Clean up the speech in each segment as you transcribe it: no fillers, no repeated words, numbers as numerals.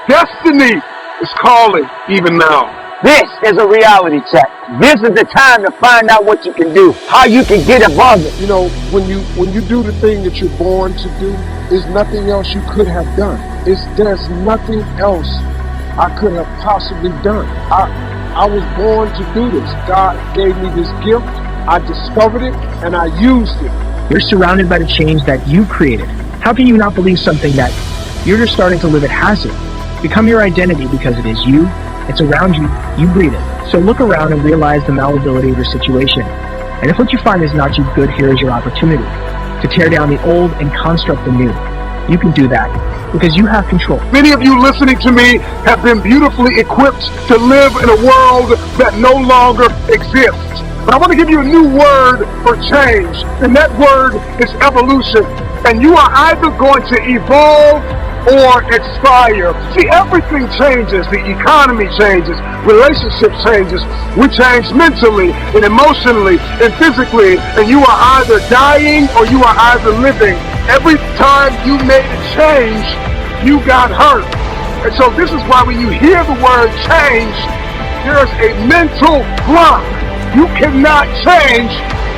Destiny is calling even now. This is a reality check. This is the time to find out what you can do, how you can get above it. You know, when you do the thing that you're born to do, there's nothing else you could have done. There's nothing else I could have possibly done. I was born to do this. God gave me this gift. I discovered it and I used it. You're surrounded by the change that you created. How can you not believe something that you're just starting to live it has it? Become your identity because it is you. It's around you. You breathe it. So look around and realize the malleability of your situation. And if what you find is not you, good, here is your opportunity to tear down the old and construct the new. You can do that because you have control. Many of you listening to me have been beautifully equipped to live in a world that no longer exists. But I want to give you a new word for change, and that word is evolution. And you are either going to evolve or expire. See, everything changes. The economy changes, relationship changes. We change mentally and emotionally and physically, and you are either dying or you are either living. Every time you made a change, you got hurt. And so this is why when you hear the word change, there's a mental block. You cannot change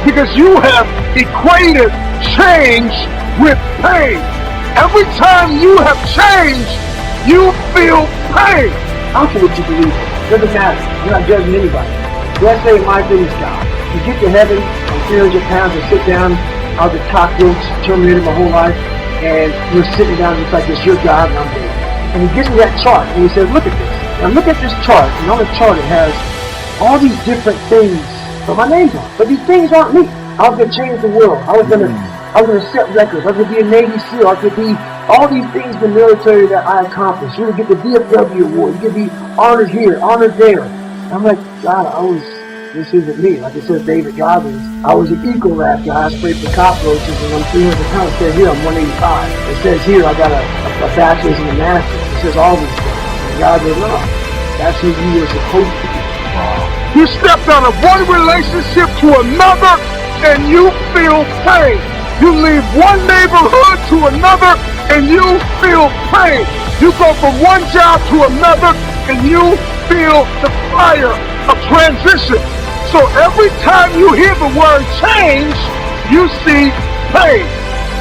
because you have equated change with pain. Every time you have changed, you feel pain. I don't care what you believe in. Doesn't matter. You're not judging anybody. Let's say my thing is God. You get to heaven on 300 pounds and sit down. I was a top ropes Terminator my whole life, and you're sitting down just like this. You're God and I'm dead. And he gives me that chart and he says, look at this. Now look at this chart. And on the chart it has all these different things for my name's on. But these things aren't me. I was going to change the world. I was going to set records. I was going to be a Navy SEAL. I could be all these things in the military that I accomplished. You would get the DFW award. You could be honored here, honored there. I'm like, God, this isn't me. Like it says David Goggins, I was an Ecolab guy. I sprayed for cockroaches and I'm 300 pounds. It says here I'm 185. It says here I got a bachelor's and a master's. It says all these things. And God goes, no, that's who you were supposed to be. You stepped out of one relationship to another and you feel pain. You leave one neighborhood to another and you feel pain. You go from one job to another and you feel the fire of transition. So every time you hear the word change, you see pain.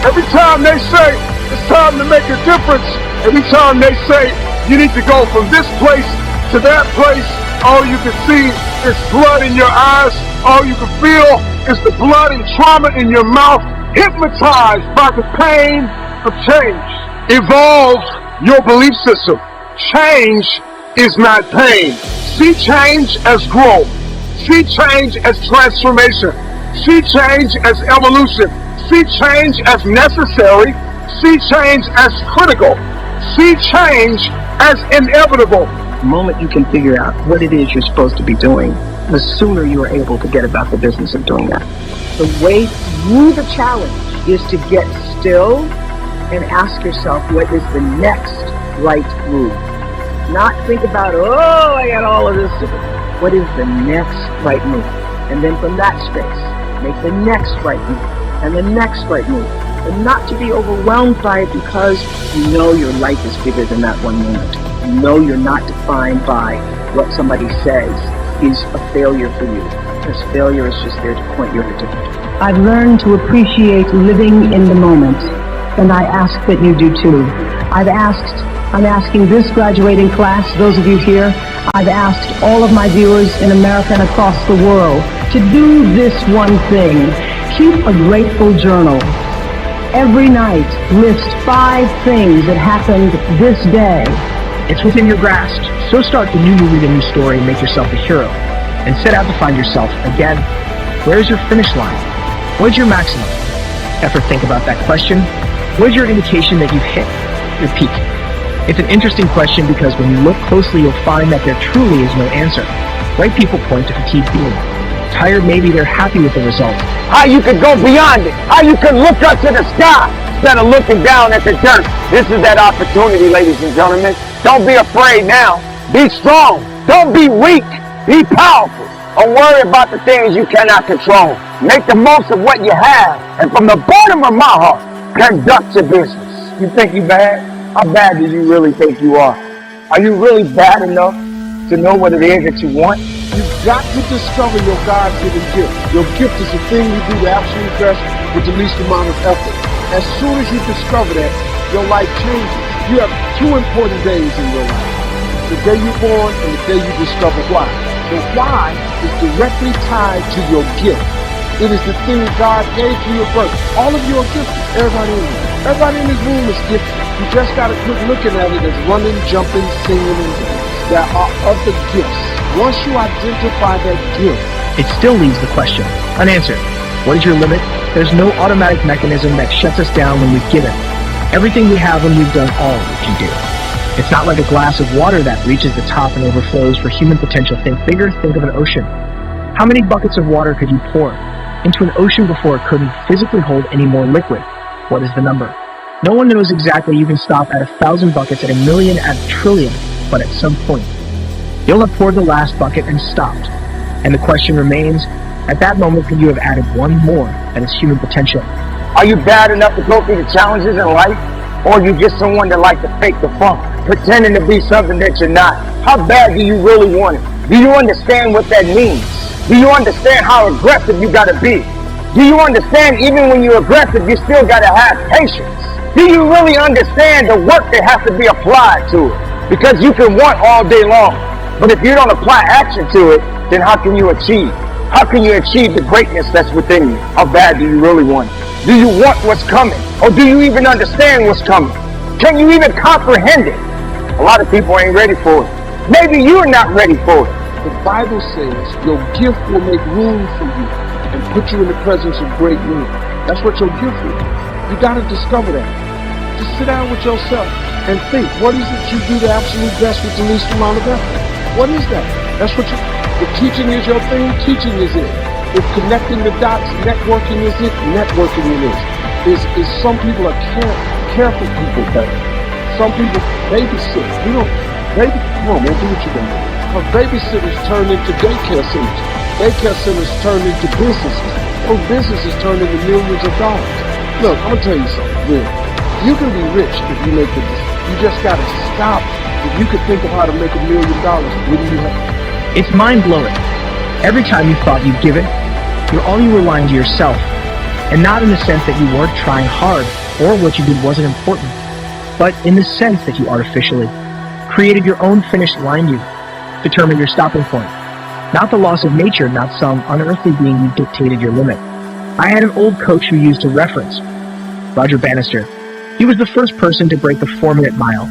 Every time they say it's time to make a difference, every time they say you need to go from this place to that place, all you can see is blood in your eyes. All you can feel is the blood and trauma in your mouth, hypnotized by the pain of change. Evolve your belief system. Change is not pain. See change as growth. See change as transformation. See change as evolution. See change as necessary. See change as critical. See change as inevitable. The moment you can figure out what it is you're supposed to be doing, the sooner you are able to get about the business of doing that. The way through the challenge is to get still and ask yourself, what is the next right move? Not think about, oh, I got all of this to do. What is the next right move? And then from that space, make the next right move and the next right move. And not to be overwhelmed by it because you know your life is bigger than that one moment. You know you're not defined by what somebody says is a failure for you. Because failure is just there to point you in a different direction. I've learned to appreciate living in the moment, and I ask that you do too. I'm asking this graduating class, those of you here, I've asked all of my viewers in America and across the world to do this one thing. Keep a grateful journal. Every night, list 5 things that happened this day. It's within your grasp. So start the new movie, the new story, and make yourself a hero. And set out to find yourself. Again, where's your finish line? Where's your maximum? Ever think about that question? Where's your indication that you've hit your peak? It's an interesting question because when you look closely, you'll find that there truly is no answer. Right people point to fatigue feeling. Tired, maybe they're happy with the result. How you could go beyond it. How you could look up to the sky instead of looking down at the dirt. This is that opportunity, ladies and gentlemen. Don't be afraid now. Be strong. Don't be weak. Be powerful. Don't worry about the things you cannot control. Make the most of what you have. And from the bottom of my heart, conduct your business. You think you bad? How bad do you really think you are? Are you really bad enough to know what it is that you want? You've got to discover your God-given gift. Your gift is the thing you do the absolute best with the least amount of effort. As soon as you discover that, your life changes. You have two important days in your life. The day you're born and the day you discover why. The why is directly tied to your gift. It is the thing God gave to you at birth. All of you are gifted. Everybody in here. Everybody in this room is gifted. You just got to quit looking at it as running, jumping, singing, and dancing. There are other gifts. Once you identify that gift, it still leaves the question unanswered. What is your limit? There's no automatic mechanism that shuts us down when we've given. Everything we have when we've done all we can do. It's not like a glass of water that reaches the top and overflows. For human potential, think bigger, think of an ocean. How many buckets of water could you pour into an ocean before it couldn't physically hold any more liquid? What is the number? No one knows exactly. You can stop at 1,000 buckets, at 1,000,000, at 1,000,000,000, but at some point, you'll have poured the last bucket and stopped. And the question remains, at that moment, could you have added one more? That is human potential. Are you bad enough to go through the challenges in life? Or are you just someone that likes to fake the funk, pretending to be something that you're not? How bad do you really want it? Do you understand what that means? Do you understand how aggressive you gotta be? Do you understand even when you're aggressive, you still gotta have patience? Do you really understand the work that has to be applied to it? Because you can want all day long, but if you don't apply action to it, then how can you achieve? How can you achieve the greatness that's within you? How bad do you really want it? Do you want what's coming? Or do you even understand what's coming? Can you even comprehend it? A lot of people ain't ready for it. Maybe you're not ready for it. the Bible says your gift will make room for you and put you in the presence of great men. That's what your gift is. You got to discover that. Just sit down with yourself and think, what is it you do the absolute best with the least amount of effort? What is that? That's what if teaching is your thing, teaching is it. If connecting the dots, networking is it, networking it is. Some people are careful people better. Some people babysit. Come on, man, do what you're doing. Because babysitters turn into daycare centers. Daycare centers turn into businesses. Those businesses turn into millions of dollars. Look, I'm gonna tell you something real. You can be rich if you make the decision. You just gotta stop. If you could think of how to make $1 million, wouldn't you have? It's mind-blowing. Every time you thought you'd give it, you're only relying to yourself, and not in the sense that you weren't trying hard or what you did wasn't important, but in the sense that you artificially created your own finish line. You determined your stopping point. Not the laws of nature, not some unearthly being who dictated your limit. I had an old coach who used a reference, Roger Bannister. He was the first person to break the 4-minute mile,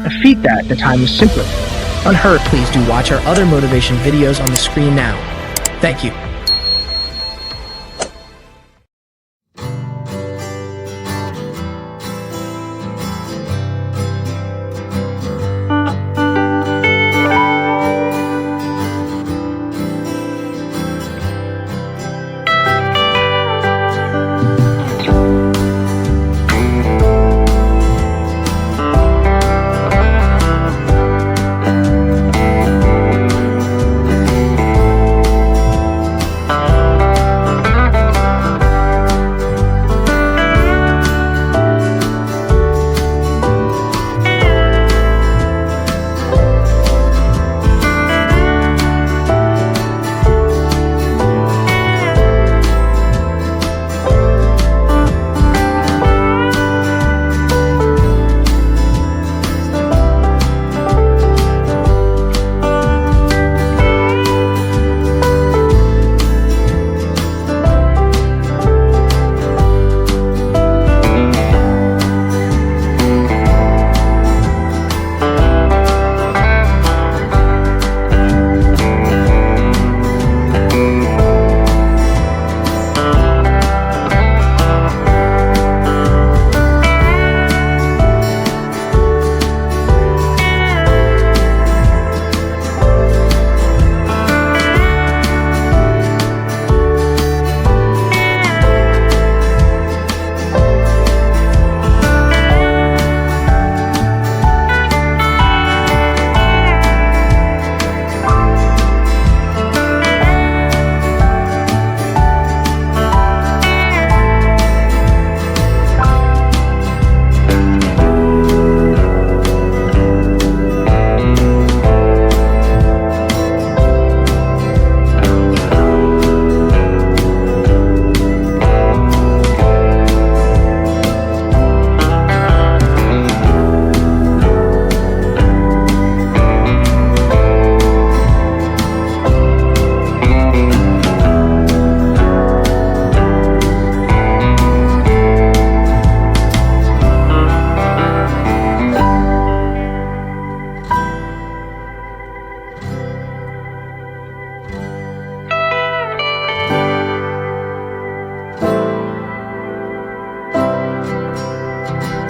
a feat that at the time was simply unheard. Please do watch our other motivation videos on the screen now. Thank you.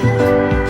you.